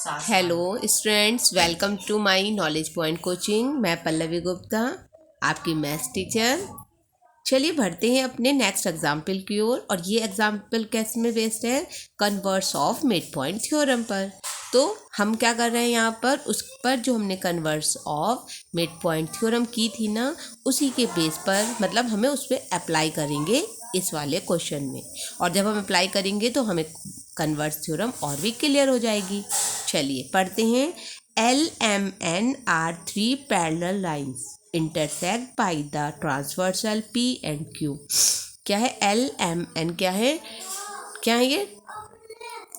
Hello students, welcome to my Knowledge Point coaching. मैं पल्लवी गुप्ता, आपकी maths teacher. चलिए बढ़ते हैं अपने नेक्स्ट एग्जाम्पल की ओर। और ये एग्जाम्पल कैसे में बेस्ड है? Converse of mid point theorem पर। तो हम क्या कर रहे हैं यहाँ पर, उस पर जो हमने converse of mid point theorem की थी ना, उसी के बेस पर मतलब हमें उस पर अप्लाई करेंगे इस वाले क्वेश्चन में। और जब हम अप्लाई करेंगे तो हमें कन्वर्स थ्योरम और भी क्लियर हो जाएगी। चलिए पढ़ते हैं। LMN are three parallel lines intersect by the transversal P and Q। क्या है LMN? क्या है ये?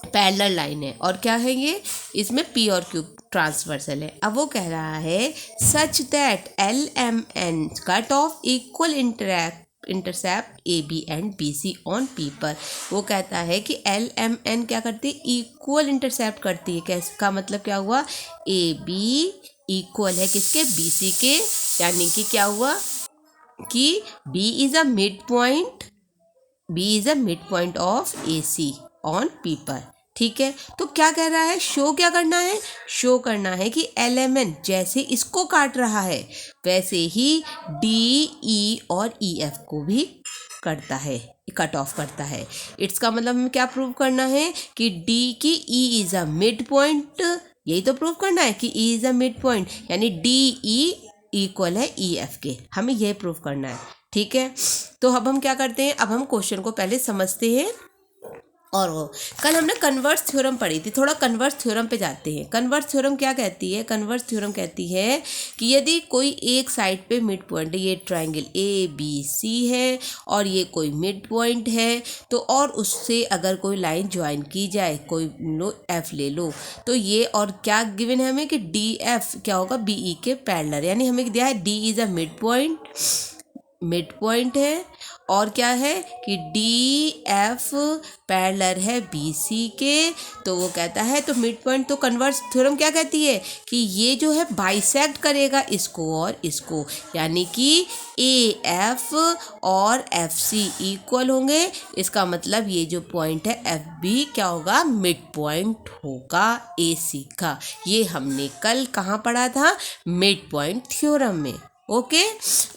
पैरेलल लाइन है। और क्या है ये? इसमें P और Q ट्रांसवर्सल है। अब वो कह रहा है such that LMN cut off equal intercept AB and BC on P पर। वो कहता है कि LMN क्या करती है? इक्वल इंटरसेप्ट करती है। कैसे का मतलब क्या हुआ? AB इक्वल है किसके? BC के। यानी कि क्या हुआ कि B is a mid point of AC on P पर। ठीक है, तो क्या कह रहा है? शो क्या करना है? शो करना है कि LMN जैसे इसको काट रहा है वैसे ही DE और EF को भी करता है, कट ऑफ करता है। इट्स का मतलब हमें क्या प्रूव करना है? कि D की E is a mid point. यही तो प्रूव करना है कि E is a mid point, यानी DE इक्वल है EF के। हमें यह प्रूव करना है। ठीक है, तो अब हम क्या करते हैं? अब हम क्वेश्चन को पहले समझते हैं। और वो कल हमने कन्वर्स थ्योरम पढ़ी थी, थोड़ा कन्वर्स थ्योरम पे जाते हैं। कन्वर्स थ्योरम क्या कहती है? कन्वर्स थ्योरम कहती है कि यदि कोई एक साइड पे मिड पॉइंट है, ये ट्रायंगल ABC है और ये कोई मिड पॉइंट है, तो और उससे अगर कोई लाइन ज्वाइन की जाए, कोई लो F ले लो, तो ये और क्या गिवन है हमें कि DF क्या होगा? BE के पैरेलल। यानी हमें दिया है D is a mid point है। और क्या है कि DF पैरेलल है BC के। तो वो कहता है तो मिड पॉइंट, तो कन्वर्स थ्योरम क्या कहती है कि ये जो है बाइसेक्ट करेगा इसको और इसको, यानी कि AF और FC इक्वल होंगे। इसका मतलब ये जो पॉइंट है FB क्या होगा? मिड पॉइंट होगा AC का। ये हमने कल कहाँ पढ़ा था? मिड पॉइंट थ्योरम में। ओके,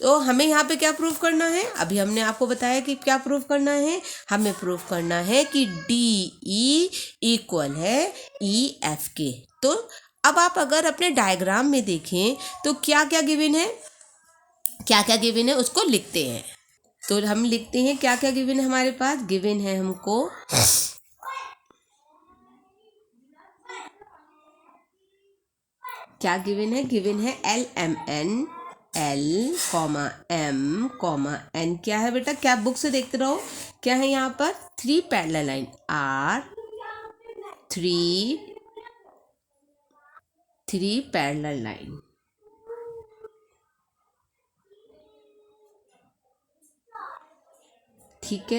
तो हमें यहाँ पे क्या प्रूफ करना है? अभी हमने आपको बताया कि क्या प्रूफ करना है। हमें प्रूफ करना है कि DE इक्वल है EF के। तो अब आप अगर अपने डायग्राम में देखें तो क्या क्या गिवन है, उसको लिखते हैं। तो हम लिखते हैं क्या क्या गिवन है हमारे पास। गिवन है हमको क्या गिवन है? गिवन है LMN L, M, N। क्या है बेटा? क्या बुक से देखते रहो। क्या है यहाँ पर? Three parallel line are three parallel line. ठीक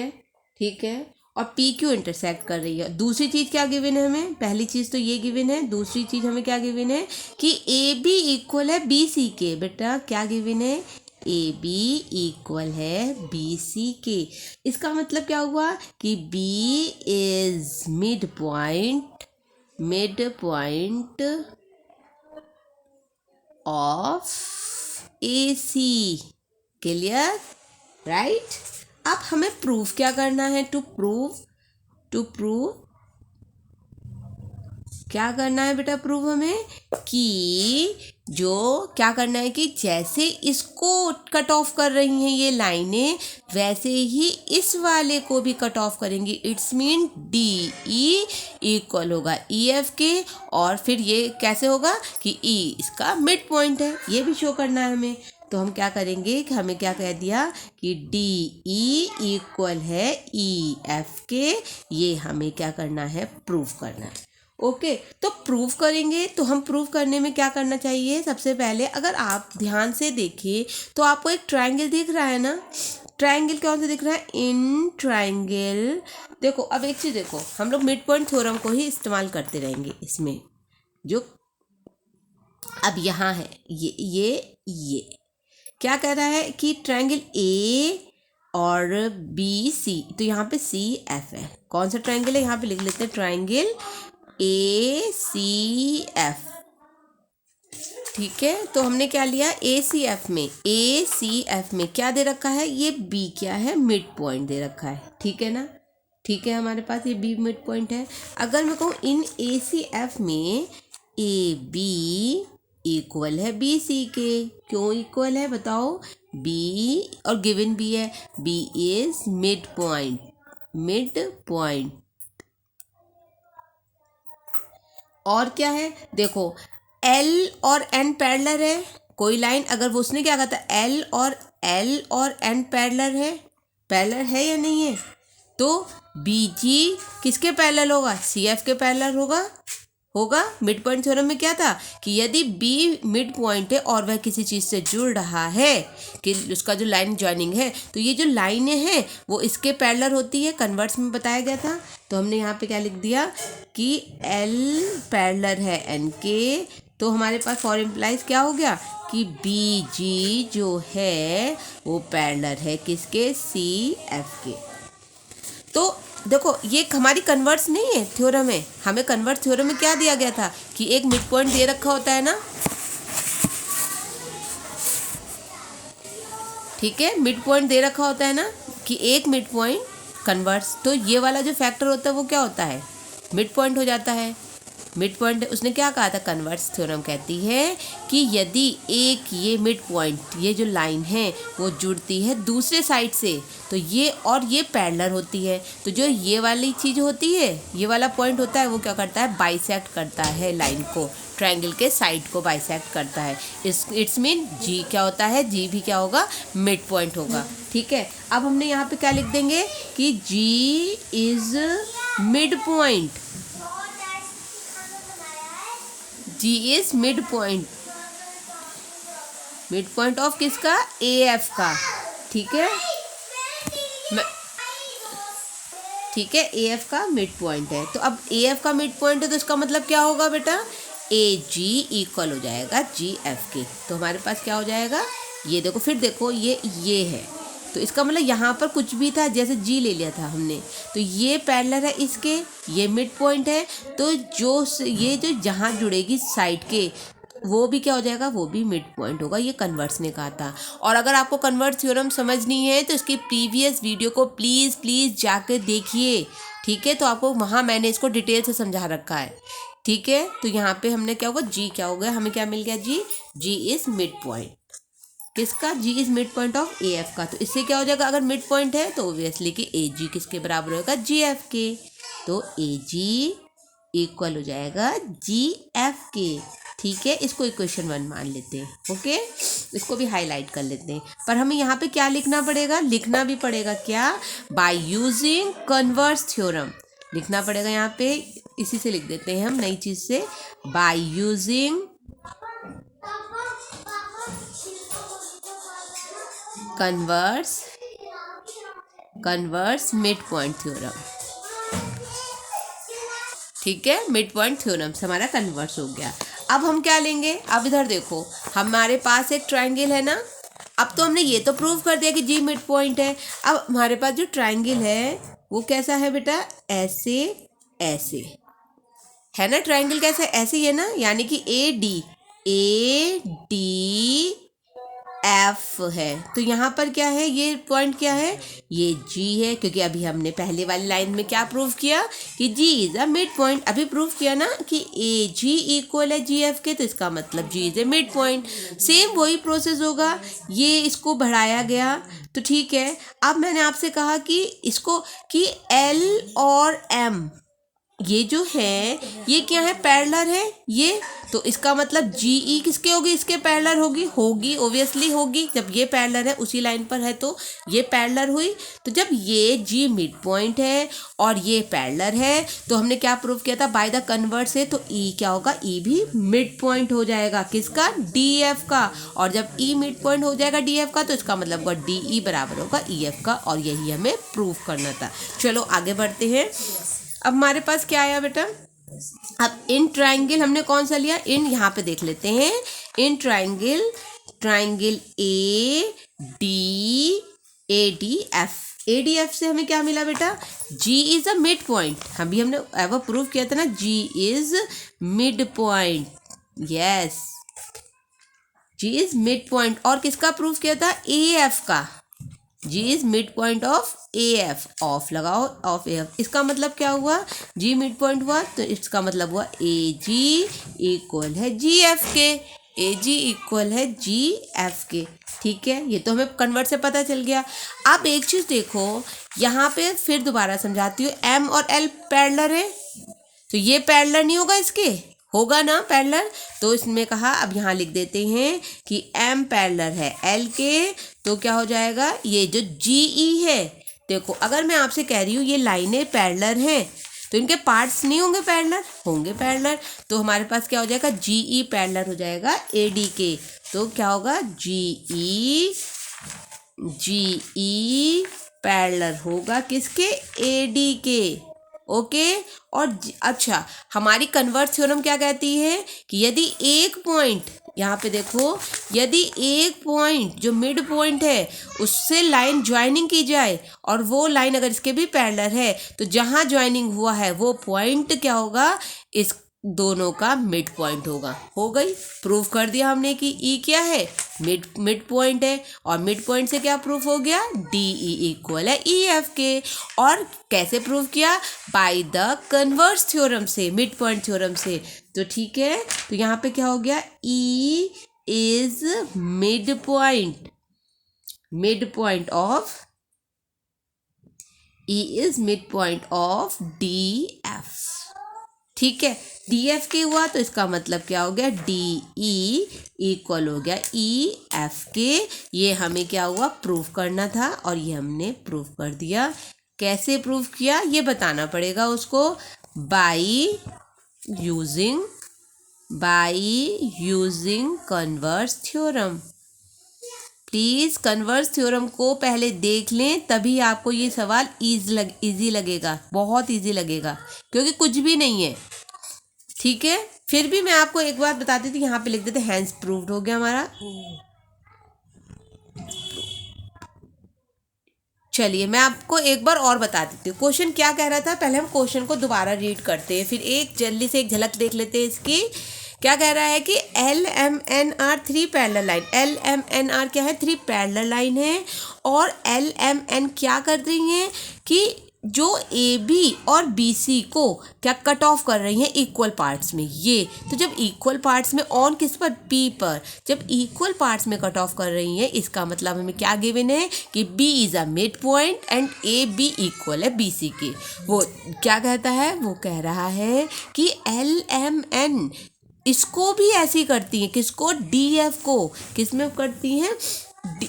है। और PQ इंटरसेक्ट कर रही है। दूसरी चीज क्या गिवन है हमें? पहली चीज तो ये गिवन है। दूसरी चीज हमें क्या गिवन है? कि AB इक्वल है BC के। बेटा क्या गिवन है? AB इक्वल है BC के। इसका मतलब क्या हुआ कि B is mid point of AC। Clear? Right. अब हमें प्रूफ क्या करना है? टू प्रूव क्या करना है बेटा? प्रूफ हमें कि जो क्या करना है कि जैसे इसको कट ऑफ कर रही हैं ये लाइनें, वैसे ही इस वाले को भी कट ऑफ करेंगी। इट्स मीन DE इक्वल होगा EF के। और फिर ये कैसे होगा कि E इसका मिड पॉइंट है, ये भी शो करना है हमें। तो हम क्या करेंगे कि हमें क्या कह दिया कि DE इक्वल है EF के। ये हमें क्या करना है? प्रूफ करना है। ओके, तो प्रूफ करेंगे तो हम प्रूफ करने में क्या करना चाहिए? सबसे पहले अगर आप ध्यान से देखिए तो आपको एक ट्रायंगल दिख रहा है ना। ट्रायंगल कौन सा दिख रहा है? In triangle. देखो अब एक चीज़ देखो, हम लोग मिड पॉइंट थ्योरम को ही इस्तेमाल करते रहेंगे इसमें। जो अब यहाँ है ये क्या कह रहा है कि ट्रायंगल A और BC, तो यहाँ पे CF है। कौन सा ट्रायंगल है? यहाँ पे लिख लेते हैं ट्रायंगल ACF। ठीक है, तो हमने क्या लिया ACF में क्या दे रखा है, ये B क्या है, मिड पॉइंट दे रखा है। ठीक है ना, ठीक है, हमारे पास ये B मिड पॉइंट है। अगर मैं कहूँ इन ACF में AB इक्वल है BC के, क्यों इक्वल है बताओ, B और गिवन B है, B इज मिड पॉइंट। और क्या है देखो, L और N पैरेलल है, कोई लाइन अगर वो उसने क्या कहा था, L और N पैरेलल है या नहीं है, तो BG किसके पैरेलल होगा, CF के पैरेलल होगा। मिड पॉइंट थ्योरम में क्या था कि यदि B मिड पॉइंट है और वह किसी चीज़ से जुड़ रहा है, कि उसका जो लाइन जॉइनिंग है, तो ये जो लाइनें हैं वो इसके पैरेलल होती है, कन्वर्स में बताया गया था। तो हमने यहाँ पे क्या लिख दिया कि L पैरेलल है N के, तो हमारे पास फॉर इम्प्लाइज क्या हो गया कि BG जो है वो पैरेलल है किसके, CF के। तो देखो ये हमारी कन्वर्स नहीं है, थ्योरम है। हमें कन्वर्स थ्योरम में क्या दिया गया था कि एक मिड पॉइंट दे रखा होता है ना, ठीक है, मिड पॉइंट दे रखा होता है ना कि एक मिड पॉइंट कन्वर्स, तो ये वाला जो फैक्टर होता है वो क्या होता है, मिड पॉइंट हो जाता है। मिड पॉइंट उसने क्या कहा था, कन्वर्स थ्योरम कहती है कि यदि एक ये मिड पॉइंट, ये जो लाइन है वो जुड़ती है दूसरे साइड से, तो ये और ये पैरेलल होती है, तो जो ये वाली चीज़ होती है, ये वाला पॉइंट होता है, वो क्या करता है, बाइसेक्ट करता है लाइन को, ट्रायंगल के साइड को बाइसेक्ट करता है। इट्स मीन जी क्या होता है, जी भी क्या होगा, मिड पॉइंट होगा। ठीक है, अब हमने यहाँ पे क्या लिख देंगे कि G is mid point, G is mid point of किसका, AF का। ठीक है, ठीक है, AF का मिड पॉइंट है। तो अब AF का मिड पॉइंट है तो इसका मतलब क्या होगा बेटा, AG इक्वल हो जाएगा GF के। तो हमारे पास क्या हो जाएगा, ये देखो, फिर देखो ये है, तो इसका मतलब यहाँ पर कुछ भी था, जैसे G ले लिया था हमने, तो ये पैरेलल है इसके, ये मिड पॉइंट है, तो ये जो जहाँ जुड़ेगी साइड के, वो भी क्या हो जाएगा, वो भी मिड पॉइंट होगा। ये कन्वर्स ने कहा था। और अगर आपको कन्वर्स थ्योरम समझनी है तो इसकी प्रीवियस वीडियो को प्लीज़ जाकर देखिए। ठीक है, तो आपको वहाँ मैंने इसको डिटेल से समझा रखा है। ठीक है, तो यहाँ पे हमने क्या होगा, जी क्या हो गया, हमें क्या मिल गया, जी इज़ मिड पॉइंट किसका, G is mid point of AF का। तो इससे क्या हो जाएगा, अगर मिड पॉइंट है तो ओबियसली कि AG किसके बराबर होगा, GF के। तो AG इक्वल हो जाएगा GF के। ठीक है, इसको इक्वेशन 1 मान लेते हैं। ओके, इसको भी हाईलाइट कर लेते हैं। पर हमें यहाँ पे क्या लिखना पड़ेगा, लिखना भी पड़ेगा क्या, बाय यूजिंग कन्वर्स थ्योरम लिखना पड़ेगा। यहाँ पे इसी से लिख देते हैं हम, नई चीज़ से, by using converse mid point theorem. ठीक है, मिड पॉइंट थ्योरम से हमारा कन्वर्स हो गया। अब हम क्या लेंगे, अब इधर देखो, हमारे पास एक ट्रायंगल है ना। अब तो हमने ये तो प्रूव कर दिया कि जी मिड पॉइंट है। अब हमारे पास जो ट्रायंगल है वो कैसा है बेटा, ऐसे है ना। ट्रायंगल कैसा है, ऐसे ही है ना, यानी कि ADF है। तो यहाँ पर क्या है, ये पॉइंट क्या है, ये G है, क्योंकि अभी हमने पहले वाली लाइन में क्या प्रूव किया कि G is a mid point. अभी प्रूव किया ना कि AG इक्वल है GF के, तो इसका मतलब G is a mid point. Same वही प्रोसेस होगा, ये इसको बढ़ाया गया तो ठीक है। अब मैंने आपसे कहा कि इसको कि L और M ये जो है ये क्या है, पैरेलल है ये, तो इसका मतलब GE किसके होगी, इसके पैरेलल होगी ओबियसली होगी। जब ये पैरेलल है, उसी लाइन पर है, तो ये पैरेलल हुई। तो जब ये G मिड पॉइंट है और ये पैरेलल है, तो हमने क्या प्रूव किया था, बाय द कन्वर्स है, तो E क्या होगा, E भी मिड पॉइंट हो जाएगा किसका, DF का। और जब E मिड पॉइंट हो जाएगा DF का, तो इसका मतलब होगा DE बराबर होगा EF का, और यही हमें प्रूव करना था। चलो आगे बढ़ते हैं। अब हमारे पास क्या आया बेटा, अब इन ट्रायंगल हमने कौन सा लिया, इन यहाँ पे देख लेते हैं, इन ट्रायंगल ADF ADF से हमें क्या मिला बेटा, G is a mid point. हमने एवर प्रूव किया था ना, G is mid point, yes, G is mid point. और किसका प्रूव किया था, AF का, G is mid point of AF, of लगाओ, ऑफ AF। इसका मतलब क्या हुआ, G मिड पॉइंट हुआ तो इसका मतलब हुआ AG इक्वल है GF के, AG इक्वल है GF के। ठीक है, ये तो हमें कन्वर्ट से पता चल गया। अब एक चीज़ देखो, यहाँ पे फिर दोबारा समझाती हूँ, M और L पैरेलल है, तो ये पैरेलल नहीं होगा इसके, होगा ना पैरेलल, तो इसमें कहा, अब यहाँ लिख देते हैं कि M पैरेलल है L के, तो क्या हो जाएगा, ये जो GE है, देखो अगर मैं आपसे कह रही हूँ ये लाइनें पैरेलल हैं, तो इनके पार्ट्स नहीं होंगे पैरेलल, होंगे पैरेलल, तो हमारे पास क्या हो जाएगा, GE पैरेलल हो जाएगा AD के, तो क्या होगा, GE पैरेलल होगा किसके, AD के। ओके, और अच्छा, हमारी कन्वर्स थ्योरम क्या कहती है कि यदि एक पॉइंट, यहाँ पे देखो, यदि एक पॉइंट जो मिड पॉइंट है उससे लाइन ज्वाइनिंग की जाए और वो लाइन अगर इसके भी पैरेलल है, तो जहाँ ज्वाइनिंग हुआ है वो पॉइंट क्या होगा, इस दोनों का मिड पॉइंट होगा। हो गई, प्रूव कर दिया हमने कि E क्या है, मिड पॉइंट है, और मिड पॉइंट से क्या प्रूफ हो गया, DE इक्वल है EF के। और कैसे प्रूव किया, बाय द कन्वर्स थ्योरम से, मिड पॉइंट थ्योरम से। तो ठीक है, तो यहाँ पे क्या हो गया, E is mid point of, E is mid point of DF। ठीक है, DF के हुआ तो इसका मतलब क्या हो गया, DE इक्वल हो गया EF के। ये हमें क्या हुआ, प्रूफ करना था, और ये हमने प्रूफ कर दिया। कैसे प्रूफ किया ये बताना पड़ेगा उसको, by using converse theorem. Please converse theorem को पहले देख लें, तभी आपको ये सवाल इजी लगेगा, बहुत इजी लगेगा, क्योंकि कुछ भी नहीं है। ठीक है, फिर भी मैं आपको एक बात बताती थी, यहाँ पे लिख देते, हैंस प्रूव्ड हो गया हमारा। चलिए मैं आपको एक बार और बता देती हूँ, क्वेश्चन क्या कह रहा था। पहले हम क्वेश्चन को दोबारा रीड करते हैं, फिर एक जल्दी से एक झलक देख लेते हैं इसकी। क्या कह रहा है कि LMNR 3 पैरेलल लाइन, LMNR क्या है, 3 पैरेलल लाइन है, और LMN क्या कर रही हैं कि जो AB और BC को क्या कट ऑफ कर रही हैं इक्वल पार्ट्स में। ये तो जब इक्वल पार्ट्स में, ऑन किस पर, P पर, जब इक्वल पार्ट्स में कट ऑफ कर रही हैं, इसका मतलब हमें क्या गिवन है कि B is a mid point and AB equal है BC के। वो क्या कहता है, वो कह रहा है कि LMN इसको भी ऐसी करती हैं, किसको, DF को, किस में करती हैं,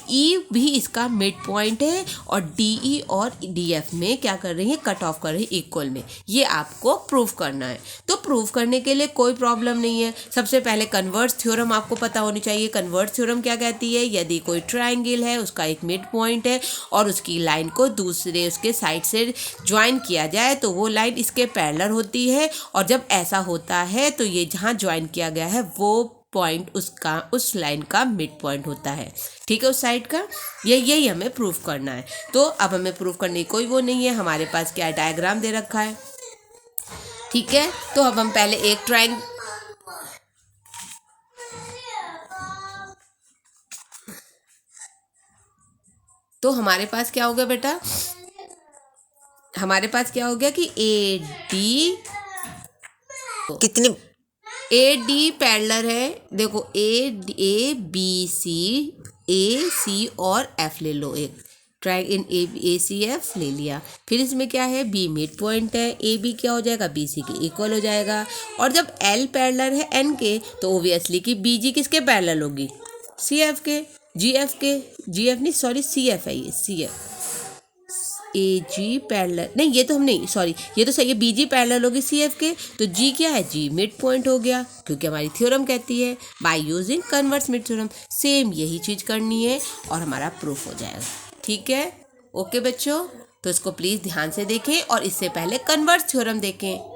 E भी इसका मिड पॉइंट है, और DE और DF में क्या कर रही है, कट ऑफ कर रही है इक्वल में। ये आपको प्रूफ करना है। तो प्रूफ करने के लिए कोई प्रॉब्लम नहीं है। सबसे पहले कन्वर्स थ्योरम आपको पता होनी चाहिए। कन्वर्स थ्योरम क्या कहती है, यदि कोई ट्रायंगल है, उसका एक मिड पॉइंट है, और उसकी लाइन को दूसरे उसके साइड से ज्वाइन किया जाए, तो वो लाइन इसके पैरेलल होती है, और जब ऐसा होता है तो ये जहाँ ज्वाइन किया गया है वो पॉइंट उसका, उस लाइन का मिड पॉइंट होता है। ठीक है, उस साइड का। यही हमें प्रूफ करना है। तो अब हमें प्रूफ करने की कोई वो नहीं है, हमारे पास क्या डायग्राम दे रखा है। ठीक है, तो अब हम पहले एक ट्रायंगल, तो हमारे पास क्या हो गया बेटा, हमारे पास क्या हो गया कि AD कितने, AD पैरेलल है, देखो AC और F ले लो, एक ट्रायंगल ACF ले लिया। फिर इसमें क्या है, B मिड पॉइंट है, AB क्या हो जाएगा, BC के इक्वल हो जाएगा। और जब L पैरेलल है N के, तो ओबियसली कि BG किसके पैरेलल होगी, CF के, GF के, GF नहीं सॉरी CF है ये, CF, AG पैरेलल नहीं, ये तो हम नहीं, सॉरी ये तो सही है, BG पैरेलल होगी CF के, तो G क्या है, G मिड पॉइंट हो गया, क्योंकि हमारी थ्योरम कहती है by using converse mid theorem. Same यही चीज़ करनी है और हमारा प्रूफ हो जाएगा। ठीक है, ओके बच्चों, तो इसको प्लीज़ ध्यान से देखें और इससे पहले कन्वर्स थ्योरम देखें।